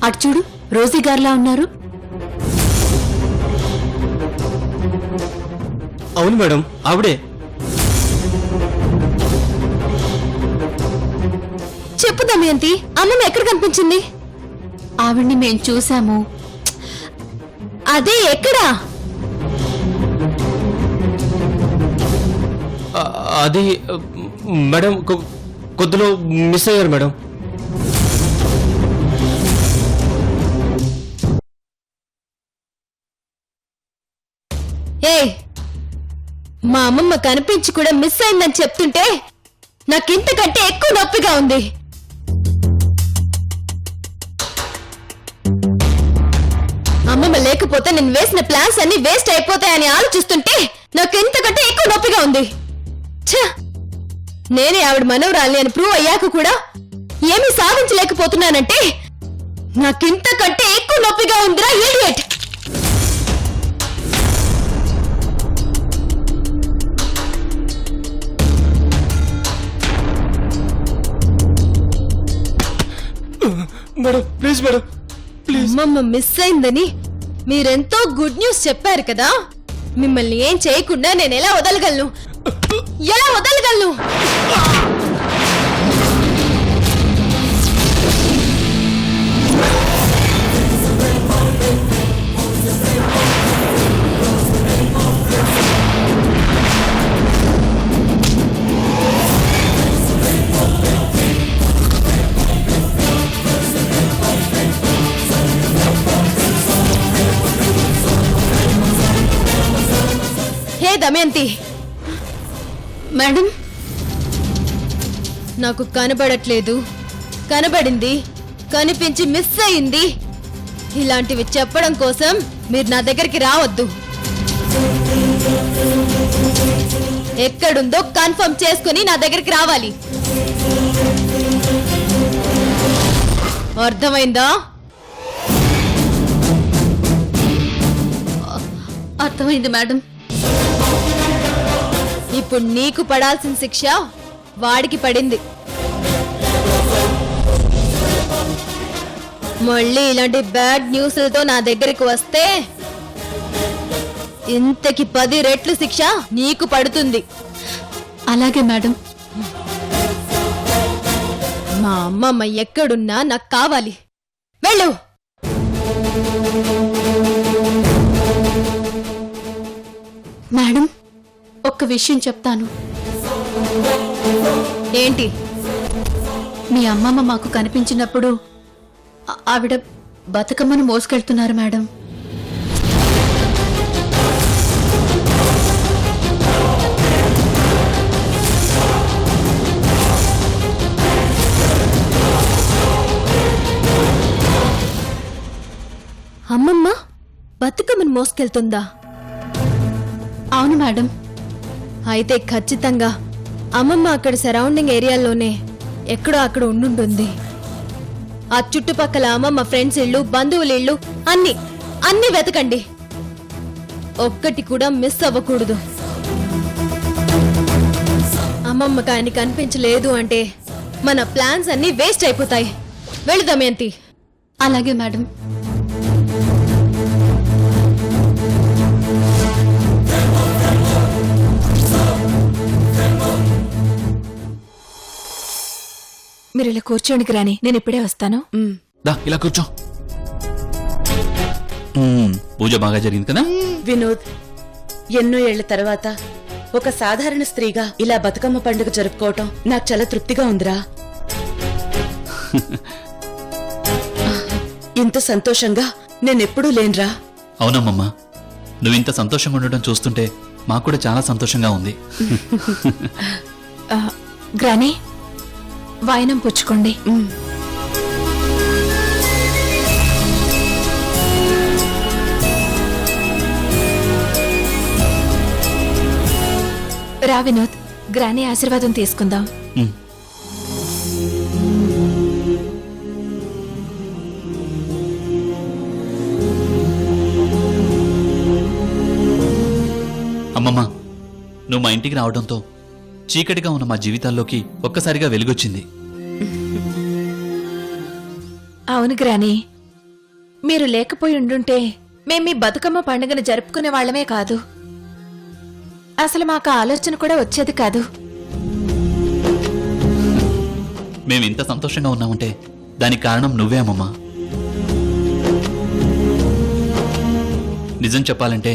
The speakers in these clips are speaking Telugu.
అటు చూడు, రోజీ గారిలా ఉన్నారు. అవును మేడం, ఆవిడే. చెప్పు దమయంతి, అమ్మమ్మ ఎక్కడ కనిపించింది? ఆవిడ్ని మేం చూసాము. అదే ఎక్కడా? అది మేడం కొద్దిలో మిస్ అయ్యారు మేడం. ఏ, మా అమ్మమ్మ కనిపించి కూడా మిస్ అయిందని చెప్తుంటే నాకింతకంటే ఎక్కువ నొప్పిగా ఉంది. అమ్మమ్మ లేకపోతే నేను వేసిన ప్లాన్స్ అన్ని వేస్ట్ అయిపోతాయని ఆలోచిస్తుంటే నాకింతకంటే ఎక్కువ నొప్పిగా ఉంది. ఛ! నేనే ఆవిడ మనవరాలి అని ప్రూవ్ అయ్యాక కూడా ఏమీ సాధించలేకపోతున్నానంటే నాకింతకంటే ఎక్కువ నొప్పిగా ఉందిరా idiot. Madam please madam, please. అమ్మమ్మ మిస్ అయిందని మీరెంతో గుడ్ న్యూస్ చెప్పారు కదా. మిమ్మల్ని ఏం చేయకుండా నేను ఎలా వదలగలను? ఎలా వదలగలను? హే దమయంతి. మేడం, నాకు కనబడట్లేదు, కనబడింది, కనిపించి మిస్ అయింది ఇలాంటివి చెప్పడం కోసం మీరు నా దగ్గరికి రావద్దు. ఎక్కడుందో కన్ఫర్మ్ చేసుకుని నా దగ్గరికి రావాలి. అర్థమైందా? అర్థమైంది మేడం. ఇప్పుడు నీకు పడాల్సిన శిక్ష వాడికి పడింది. మళ్ళీ ఇలాంటి బ్యాడ్ న్యూస్లతో నా దగ్గరికి వస్తే ఇంతకి 10 రెట్లు శిక్ష నీకు పడుతుంది. అలాగే మేడం. మా అమ్మమ్మ ఎక్కడున్నా నాకు కావాలి. వెళ్ళు. మేడం, ఒక్క విషయం చెప్తాను. ఏంటి? మీ అమ్మమ్మ మాకు కనిపించినప్పుడు ఆవిడ బతుకమ్మను మోసుకెళ్తున్నారు మేడం. అమ్మమ్మ బతుకమ్మను మోసుకెళ్తుందా? అవును మేడం. అయితే ఖచ్చితంగా అమ్మమ్మ అక్కడ సరౌండింగ్ ఏరియాలోనే ఎక్కడో అక్కడ ఉండుంటుంది. ఆ చుట్టుపక్కల అమ్మమ్మ ఫ్రెండ్స్ ఇళ్ళు, బంధువుల ఇళ్ళు అన్ని వెతకండి. ఒక్కటి కూడా మిస్ అవ్వకూడదు. అమ్మమ్మ కాని కనిపించలేదు అంటే మన ప్లాన్స్ అన్ని వేస్ట్ అయిపోతాయి. వెళ్ళు దమయంతి. అలాగే మేడం. మీరు ఇలా కూర్చోండి గ్రాని, నేను ఇప్పుడే వస్తాను. ఇలా కూర్చో. పూజ బాగా జరిగింది కదా? వినోద్, ఎన్నో ఏళ్ల తర్వాత ఒక సాధారణ స్త్రీగా ఇలా బతుకమ్మ పండుగ జరుపుకోవటం నాకు చాలా తృప్తిగా ఉందిరా. ఇంత సంతోషంగా నేనెప్పుడూ లేనురా. అవునమ్మమ్మా, నువ్వింత సంతోషంగా ఉండటం చూస్తుంటే మాకు కూడా చాలా సంతోషంగా ఉంది. గ్రాని, వాయనం పుచ్చుకోండి. రా వినోద్, గ్రాని ఆశీర్వాదం తీసుకుందాం. అమ్మమ్మ, నువ్వు మా ఇంటికి రావడంతో చీకటిగా ఉన్న మా జీవితాల్లోకి ఒక్కసారిగా వెలుగొచ్చింది. అవును గ్రాని, మీరు లేకపోయి ఉండుంటే మేం మీ బతుకమ్మ పండుగను జరుపుకునే వాళ్ళమే కాదు. అసలు మాకు ఆలోచన కూడా వచ్చేది కాదు. మేము ఇంత సంతోషంగా ఉన్నామంటే దానికి కారణం నువ్వే అమ్మమ్మా. నిజం చెప్పాలంటే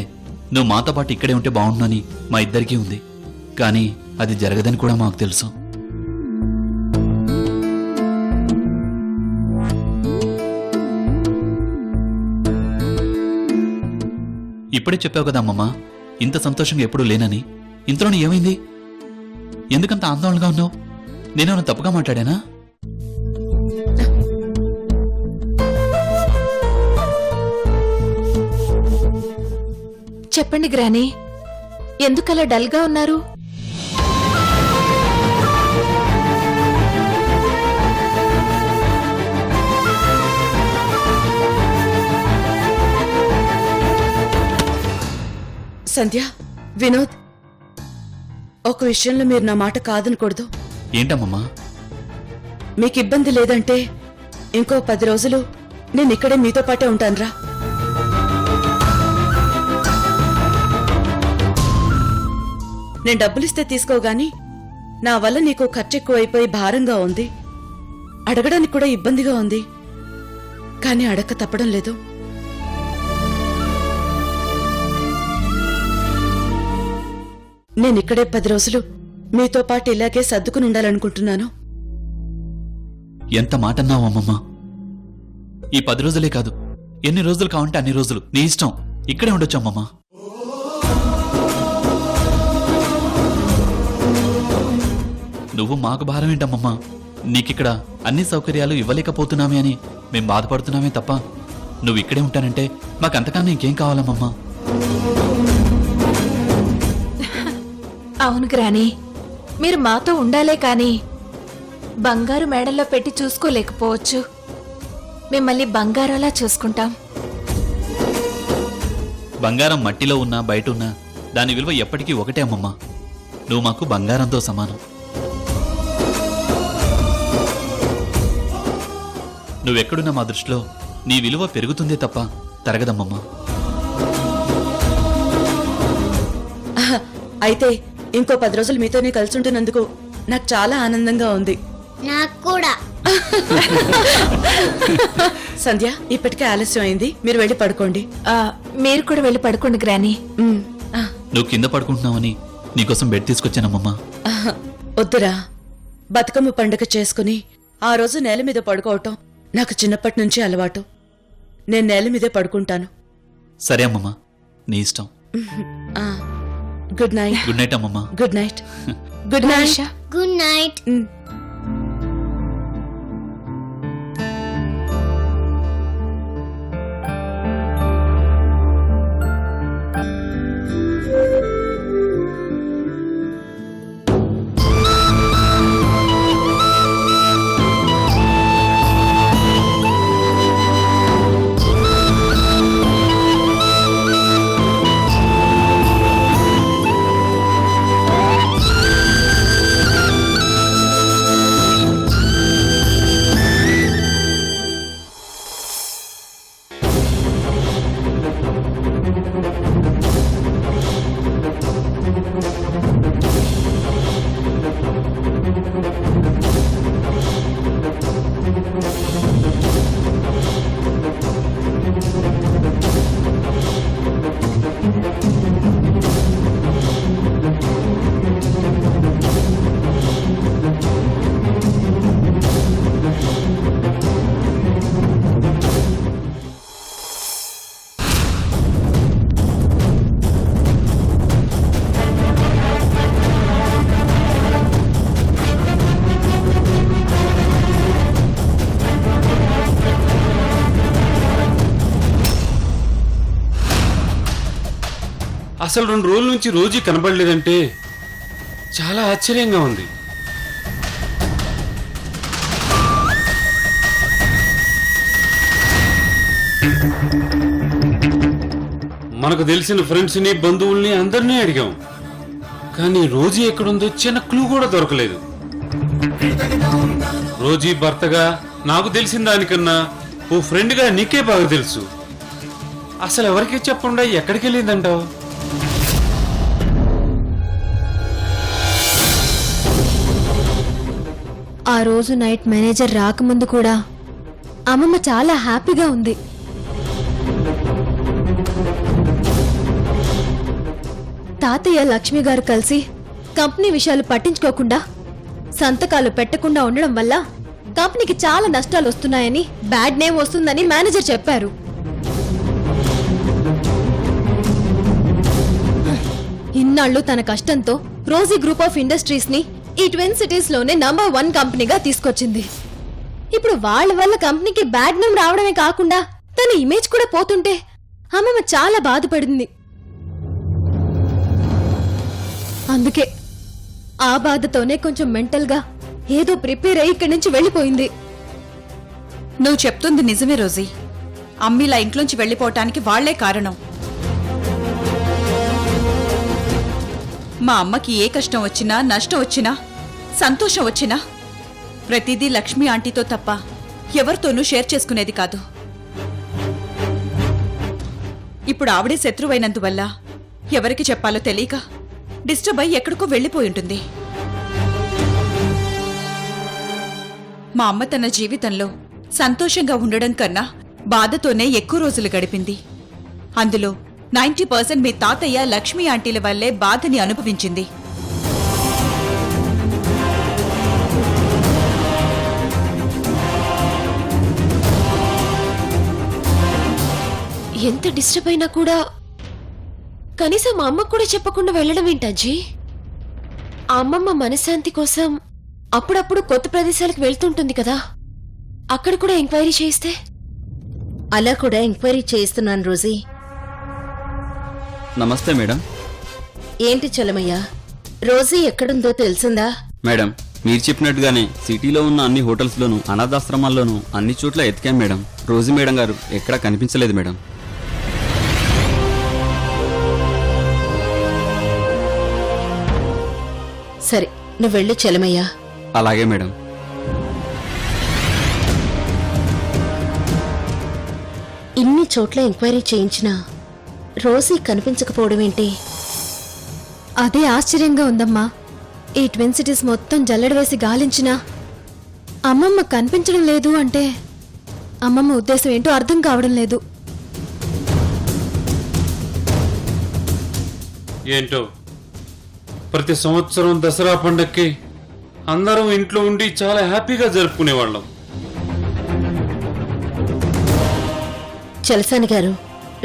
నువ్వు మాతో పాటు ఇక్కడే ఉంటే బాగుండునని మా ఇద్దరికీ ఉంది. కానీ అది జరగదని కూడా మాకు తెలుసు. ఇప్పుడే చెప్పావు కదా అమ్మమ్మా, ఇంత సంతోషంగా ఎప్పుడూ లేనని. ఇంతలోనే ఏమైంది? ఎందుకంత ఆందోళనగా ఉన్నావు? నేనేమైనా తప్పుగా మాట్లాడానా? చెప్పండి గ్రాని, ఎందుకలా డల్గా ఉన్నారు? సంధ్య, వినోద్, ఒక విషయంలో మీరు నా మాట కాదనకూడదు. ఏంటమ్మమ్మా? మీకు ఇబ్బంది లేదంటే ఇంకో 10 రోజులు నేను ఇక్కడే మీతో పాటే ఉంటానురా. నేను డబ్బులిస్తే తీసుకోగాని నా వల్ల నీకు ఖర్చు ఎక్కువైపోయి భారంగా ఉంది. అడగడానికి కూడా ఇబ్బందిగా ఉంది. కానీ అడక్క తప్పడం లేదు. నేనిక్కడే 10 రోజులు మీతో పాటు ఇలాగే సర్దుకుని ఉండాలనుకుంటున్నాను. ఎంత మాట అన్నావు అమ్మమ్మా. ఈ 10 రోజులే కాదు, ఎన్ని రోజులు కావంటే అన్ని రోజులు నీ ఇష్టం. ఇక్కడే ఉండొచ్చు అమ్మమ్మా. నువ్వు మాకు భారం ఏంటమ్మమ్మా? నీకిక్కడ అన్ని సౌకర్యాలు ఇవ్వలేకపోతున్నామే అని మేం బాధపడుతున్నామే తప్ప నువ్వు ఇక్కడే ఉంటానంటే మాకంతకన్నా ఇంకేం కావాలమ్మమ్మా? అవును గ్రాని, మీరు మాతో ఉండాలే కాని బంగారు మేడల్లో పెట్టి చూసుకోలేకపోవచ్చు. మిమ్మల్ని బంగారంలా చూసుకుంటాం. బంగారం మట్టిలో ఉన్నా బయట ఉన్నా దాని విలువ ఎప్పటికీ ఒకటే అమ్మమ్మా. నువ్వు మాకు బంగారంతో సమానం. నువ్వెక్కడున్నా మా దృష్టిలో నీ విలువ పెరుగుతుందే తప్ప తరగదమ్మమ్మా. అయితే ఇంకో 10 రోజులు మీతోనే కలిసి ఉంటున్నందుకు నాకు చాలా ఆనందంగా ఉంది. నాకు కూడా. సంధ్య, ఇప్పటికే ఆలస్యం అయింది, మీరు వెళ్ళి పడుకోండి. మీరు కూడా వెళ్ళి పడుకోండి గ్రాని. ఉమ్, ఆ, నువ్వు కింద పడుకుంటున్నావని నీకోసం బెడ్ తీసుకొచ్చానమ్మమ్మా. వద్దురా. బతుకమ్మ పండుగ చేసుకుని ఆ రోజు నేల మీద పడుకోవటం నాకు చిన్నప్పటి నుంచి అలవాటు. నేను నేల మీదే పడుకుంటాను. సరే అమ్మమ్మా, నీ ఇష్టం. ఆ, గుడ్ నైట్. గుడ్ నైట్ అమ్మమ్మా. Good night. Good night. Asha, good night. ఉమ్. అసలు 2 రోజుల నుంచి రోజీ కనబడలేదంటే చాలా ఆశ్చర్యంగా ఉంది. మనకు తెలిసిన ఫ్రెండ్స్ని, బంధువుల్ని అందరినీ అడిగాం. కానీ రోజీ ఎక్కడుందో చిన్న క్లూ కూడా దొరకలేదు. రోజీ భర్తగా నాకు తెలిసిన దానికన్నా ఓ ఫ్రెండ్గా నీకే బాగా తెలుసు. అసలు ఎవరికి చెప్పకుండా ఎక్కడికి వెళ్ళిందంటావు? ఆ రోజు నైట్ మేనేజర్ రాకముందు కూడా అమ్మమ్మ చాలా హ్యాపీగా ఉంది. తాతయ్య లక్ష్మి గారు కలిసి కంపెనీ విషయాలు పట్టించుకోకుండా సంతకాలు పెట్టకుండా ఉండడం వల్ల కంపెనీకి చాలా నష్టాలు వస్తున్నాయని, బ్యాడ్ నేమ్ వస్తుందని మేనేజర్ చెప్పారు. ఇన్నాళ్ళు తన కష్టంతో రోజీ గ్రూప్ ఆఫ్ ఇండస్ట్రీస్ ని ఈ ట్విన్ సిటీస్ లోనే నంబర్ 1 కంపెనీగా తీసుకొచ్చింది. ఇప్పుడు వాళ్ళ వల్ల కంపెనీకి బ్యాడ్ నేమ్ రావడమే కాకుండా తన ఇమేజ్ కూడా పోతుంటే అమ్మమ్మ చాలా బాధపడింది. అందుకే ఆ బాధతోనే కొంచెం మెంటల్ గా ఏదో ప్రిపేర్ అయ్యి ఇక్కడి నుంచి వెళ్లిపోయింది. నువ్వు చెప్తుంది నిజమే రోజీ. అమ్మిలా ఇంట్లోంచి వెళ్లిపోవటానికి వాళ్లే కారణం. మా అమ్మకి ఏ కష్టం వచ్చినా, నష్టం వచ్చినా, సంతోషం వచ్చినా ప్రతిదీ లక్ష్మి ఆంటీతో తప్ప ఎవరితోనూ షేర్ చేసుకునేది కాదు. ఇప్పుడు ఆవిడే శత్రువైనందువల్ల ఎవరికి చెప్పాలో తెలియక డిస్టర్బ్ అయి ఎక్కడికో వెళ్లిపోయి ఉంటుంది. మా అమ్మ తన జీవితంలో సంతోషంగా ఉండడం కన్నా బాధతోనే ఎక్కువ రోజులు గడిపింది. అందులో 90% మీ తాతయ్య లక్ష్మీ ఆంటీల వల్లే బాధని అనుభవించింది. ఎంత డిస్టర్బ్ అయినా కూడా కనీసం మా అమ్మకు కూడా చెప్పకుండా వెళ్ళడం ఏంటజ్జీ? ఆ అమ్మమ్మ మనశ్శాంతి కోసం అప్పుడప్పుడు కొత్త ప్రదేశాలకు వెళ్తుంటుంది కదా, అక్కడ కూడా ఎంక్వైరీ చేయిస్తే? అలా కూడా ఎంక్వైరీ చేయిస్తున్నాను రోజీ. నమస్తే మేడం. ఏంటి చలమయ్య, రోజీ ఎక్కడుందో తెలిసిందా? మేడం, మీరు చెప్పినట్టుగానే సిటీలో ఉన్న అన్ని హోటల్స్లోనూ, అనాథాశ్రమాల్లోనూ అన్ని చోట్ల ఎతికాం మేడం. రోజీ మేడం గారు ఎక్కడా కనిపించలేదు మేడం. సరే, నువ్వు వెళ్ళు చలమయ్య. అలాగే మేడం. ఇన్ని చోట్ల ఎంక్వైరీ చేయించినా రోజీ కనిపించకపోవడం ఏంటి? అదే ఆశ్చర్యంగా ఉందమ్మా. ఈ ట్విన్ సిటీస్ మొత్తం జల్లెడ వేసి గాలించినా అమ్మమ్మ కనిపించడం లేదు అంటే అమ్మమ్మ ఉద్దేశం ఏంటో అర్థం కావడం లేదు. ఏంటో ప్రతి సంవత్సరం దసరా పండక్కి అందరం ఇంట్లో ఉండి చాలా హ్యాపీగా జరుపుకునేవాళ్ళం. చలసాని గారు,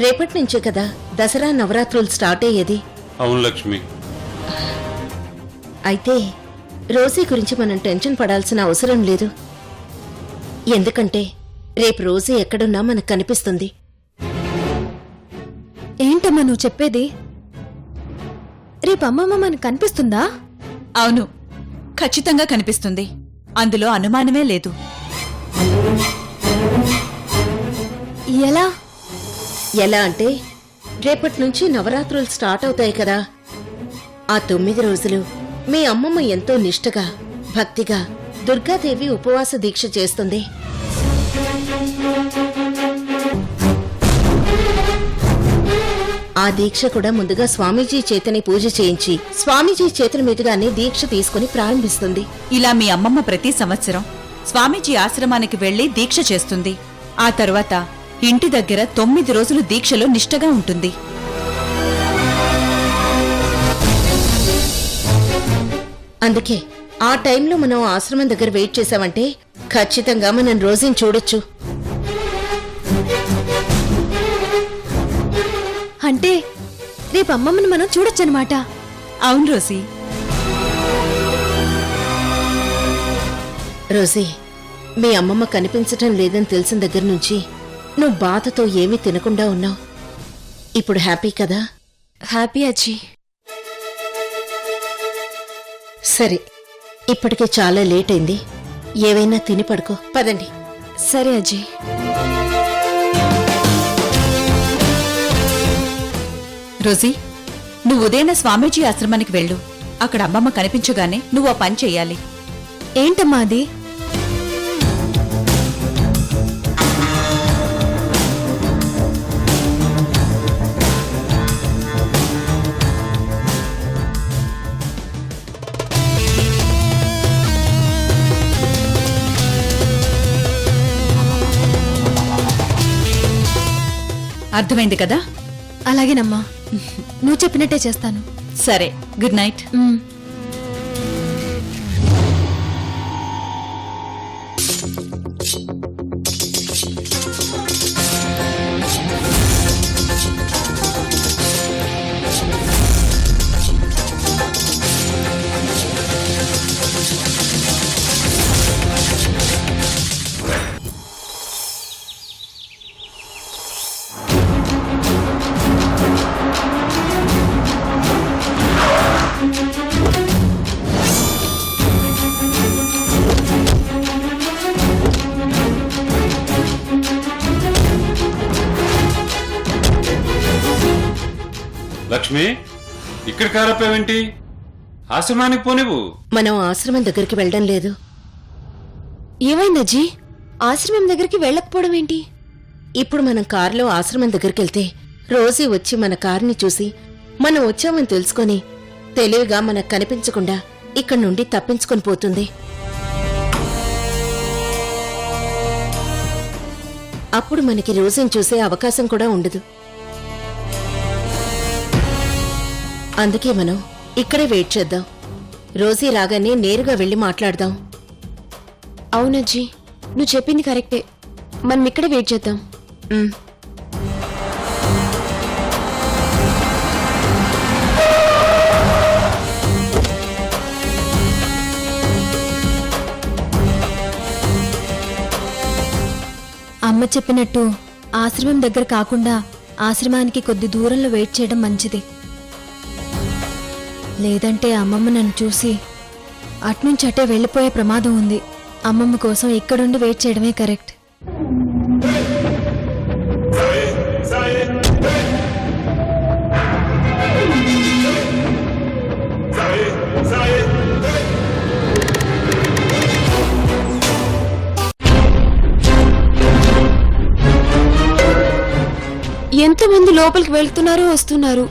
రేపటి నుంచే కదా దసరా నవరాత్రులు స్టార్ట్ అయ్యేది. అవును లక్ష్మి. అయితే రోజీ గురించి మనం టెన్షన్ పడాల్సిన అవసరం లేదు. ఎందుకంటే రేపు రోజీ ఎక్కడున్నా మనకు కనిపిస్తుంది. ఏంటమ్మా నువ్వు చెప్పేది? రేపు అమ్మమ్మ మనకు కనిపిస్తుందా? అవును, ఖచ్చితంగా కనిపిస్తుంది. అందులో అనుమానమే లేదు. ఎలా? ఎలా అంటే రేపటి నుంచి నవరాత్రులు స్టార్ట్ అవుతాయి కదా. ఆ 9 రోజులు మీ అమ్మమ్మ ఎంతో నిష్ఠగా, భక్తిగా దుర్గాదేవి ఉపవాస దీక్ష చేస్తుంది. ఆ దీక్ష కూడా ముందుగా స్వామీజీ చేతని పూజ చేయించి స్వామీజీ చేతుల మీదుగానే దీక్ష తీసుకుని ప్రారంభిస్తుంది. ఇలా మీ అమ్మమ్మ ప్రతి సంవత్సరం స్వామీజీ ఆశ్రమానికి వెళ్లి దీక్ష చేస్తుంది. ఆ తర్వాత ఇంటి దగ్గర 9 రోజులు దీక్షలో నిష్ఠగా ఉంటుంది. అందుకే ఆ టైంలో మనం ఆశ్రమం దగ్గర వెయిట్ చేసామంటే ఖచ్చితంగా మనం రోజుని చూడొచ్చు. అంటే రేపు అమ్మమ్మని మనం చూడొచ్చనమాట. అవును రోసీ. రోజీ, మీ అమ్మమ్మ కనిపించటం లేదని తెలిసిన దగ్గర నుంచి నువ్వు బాధతో ఏమీ తినకుండా ఉన్నావు. ఇప్పుడు హ్యాపీ కదా? హ్యాపీ అజ్జీ. సరే, ఇప్పటికే చాలా లేట్ అయింది. ఏవైనా తిని పడుకో. పదండి. సరే అజ్జీ. రోజీ, నువ్వు ఉదయన స్వామీజీ ఆశ్రమానికి వెళ్ళు. అక్కడ అమ్మమ్మ కనిపించగానే నువ్వు ఆ పని చెయ్యాలి. ఏంటమ్మా అది? అర్థమైంది కదా? అలాగేనమ్మా, నువ్వు చెప్పినట్టే చేస్తాను. సరే, గుడ్ నైట్. లక్ష్మి, ఇక్కడ కారపావేంటి? ఆశ్రమానికి పోనివ్వు. మనం ఆశ్రమం దగ్గరికి వెళ్ళడం లేదు. ఏమైందజ్జీ? ఆశ్రమం దగ్గరికి వెళ్ళకపోవడం ఏంటి? ఇప్పుడు మనం కారులో ఆశ్రమం దగ్గరికి వెళ్తే రోజీ వచ్చి మన కారుని చూసి మనం వచ్చామని తెలుసుకొని తెలివిగా మనకు కనిపించకుండా ఇక్కడి నుండి తప్పించుకొని పోతుంది. అప్పుడు మనకి రోజీని చూసే అవకాశం కూడా ఉండదు. అందుకే మనం ఇక్కడే వెయిట్ చేద్దాం. రోజీ రాగానే నేరుగా వెళ్లి మాట్లాడదాం. అవునజ్జీ, నువ్వు చెప్పింది కరెక్టే. మనం ఇక్కడే వెయిట్ చేద్దాం. ఉమ్. అమ్మ చెప్పినట్టు ఆశ్రమం దగ్గర కాకుండా ఆశ్రమానికి కొద్ది దూరంలో వెయిట్ చేయడం మంచిది. లేదంటే అమ్మమ్మ నన్ను చూసి అట్నుంచి అటే వెళ్ళిపోయే ప్రమాదం ఉంది. అమ్మమ్మ కోసం ఇక్కడుండి వెయిట్ చేయడమే కరెక్ట్. ఎంతమంది లోపలికి వెళ్తున్నారు వస్తున్నారు,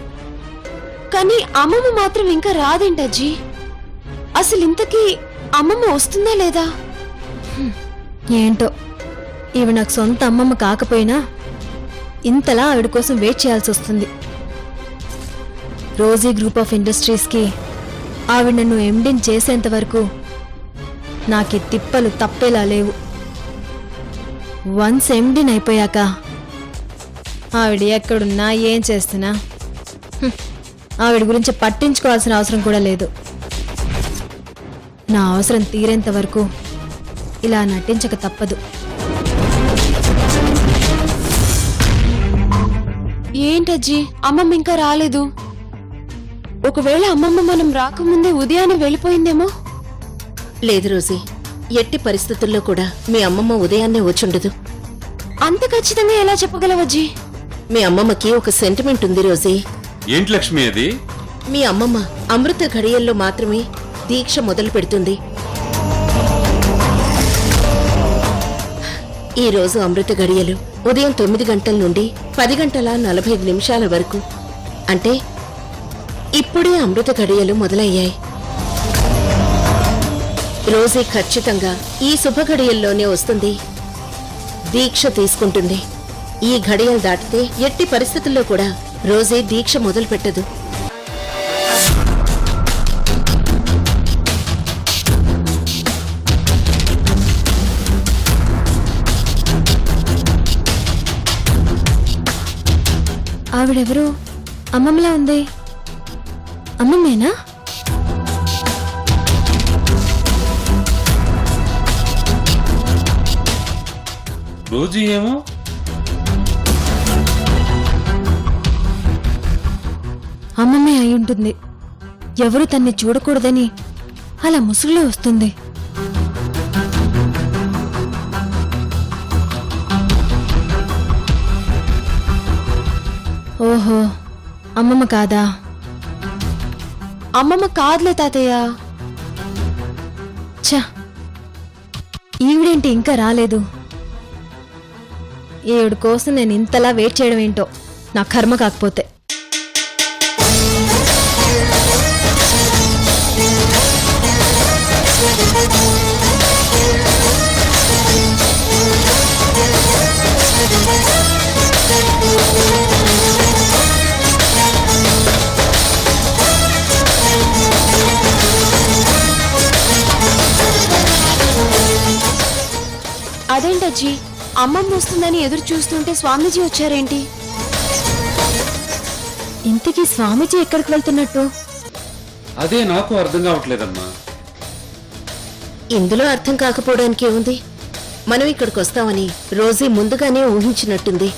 కానీ అమ్మమ్మ మాత్రం ఇంకా రాదేంటజ్జీ? అసలు ఇంతకీ అమ్మమ్మ వస్తుందా లేదా? ఏంటో, ఇవి నాకు సొంత అమ్మమ్మ కాకపోయినా ఇంతలా ఆవిడ కోసం వెయిట్ చేయాల్సి వస్తుంది. రోజీ గ్రూప్ ఆఫ్ ఇండస్ట్రీస్కి ఆవిడ నన్ను ఎండిన్ చేసేంత వరకు నాకీ తిప్పలు తప్పేలా లేవు. వన్స్ ఎండిన్ అయిపోయాక ఆవిడ ఎక్కడున్నా ఏం చేస్తున్నా ఆవిడ గురించి పట్టించుకోవాల్సిన అవసరం కూడా లేదు. నా అవసరం తీరేంత వరకు ఇలా నటించక తప్పదు. ఏంటజ్జీ, అమ్మమ్మ ఇంకా రాలేదు? ఒకవేళ అమ్మమ్మ మనం రాకముందే ఉదయాన్నే వెళ్ళిపోయిందేమో? లేదు రోజీ, ఎట్టి పరిస్థితుల్లో కూడా మీ అమ్మమ్మ ఉదయాన్నే వచ్చుండదు. అంత ఖచ్చితంగా ఎలా చెప్పగలవజ్జీ? మీ అమ్మమ్మకి ఒక సెంటిమెంట్ ఉంది రోజీ. ఏంటి లక్ష్మి అది? మీ అమ్మమ్మ అమృత ఘడియల్లో మాత్రమే దీక్ష మొదలు పెడుతుంది. ఈ రోజు అమృత ఘడియలు ఉదయం 9 గంటల నుండి 10:45 వరకు, అంటే ఇప్పుడే అమృత ఘడియలు మొదలయ్యాయి. రోజీ ఖచ్చితంగా ఈ శుభ ఘడియల్లోనే వస్తుంది, దీక్ష తీసుకుంటుంది. ఈ ఘడియలు దాటితే ఎట్టి పరిస్థితుల్లో కూడా రోజీ దీక్ష మొదలు పెట్టదు. ఆవిడెవరు? అమ్మమ్మలా ఉంది. అమ్మమ్మేనా? రోజు ఏమో అమ్మమ్మే అయి ఉంటుంది. ఎవరు తన్ని చూడకూడదని అలా ముసుగులో వస్తుంది. ఓహో, అమ్మమ్మ కాదా? అమ్మమ్మ కాదులే తాతయ్య. ఛ, ఈవిడేంటి ఇంకా రాలేదు? ఈవిడ కోసం నేను ఇంతలా వెయిట్ చేయడం ఏంటో, నా కర్మ కాకపోతే. Thank you. అజ్జి అమ్మమ్మ వస్తుందని ఎదురు చూస్తుంటే స్వామీజీ వచ్చారేంటి? ఇంతకీ స్వామీజీ ఎక్కడికి వెళ్తున్నట్టు? అదే నాకు అర్థం కావట్లేదమ్మా. ఇందులో అర్థం కాకపోవడానికి ఏముంది? మనం ఇక్కడికి వస్తామని రోజీ ముందుగానే ఊహించినట్టుంది.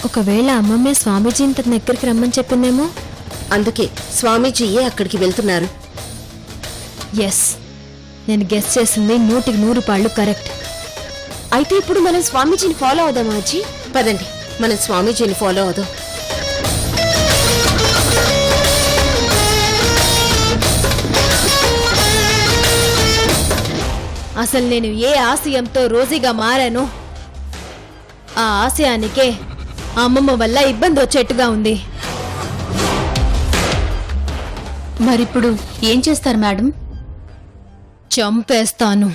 ఒకవేళ అమ్మమ్మే స్వామీజీని తన దగ్గరికి రమ్మని చెప్పిందేమో. అందుకే స్వామీజీయే అక్కడికి వెళ్తున్నారు. ఎస్, నేను గెస్ చేసింది 100% కరెక్ట్. అయితే ఇప్పుడు మనం స్వామీజీని ఫాలో అవుదామా అజ్జి? పదండి, మనం స్వామీజీని ఫాలో అవుదాం. అసలు నేను ఏ ఆశయంతో రోజీగా మారానో ఆ ఆశయానికే అమ్మమ్మ వల్ల ఇబ్బంది వచ్చేట్టుగా ఉంది. మరిప్పుడు ఏం చేస్తారు మేడం? చంపేస్తాను.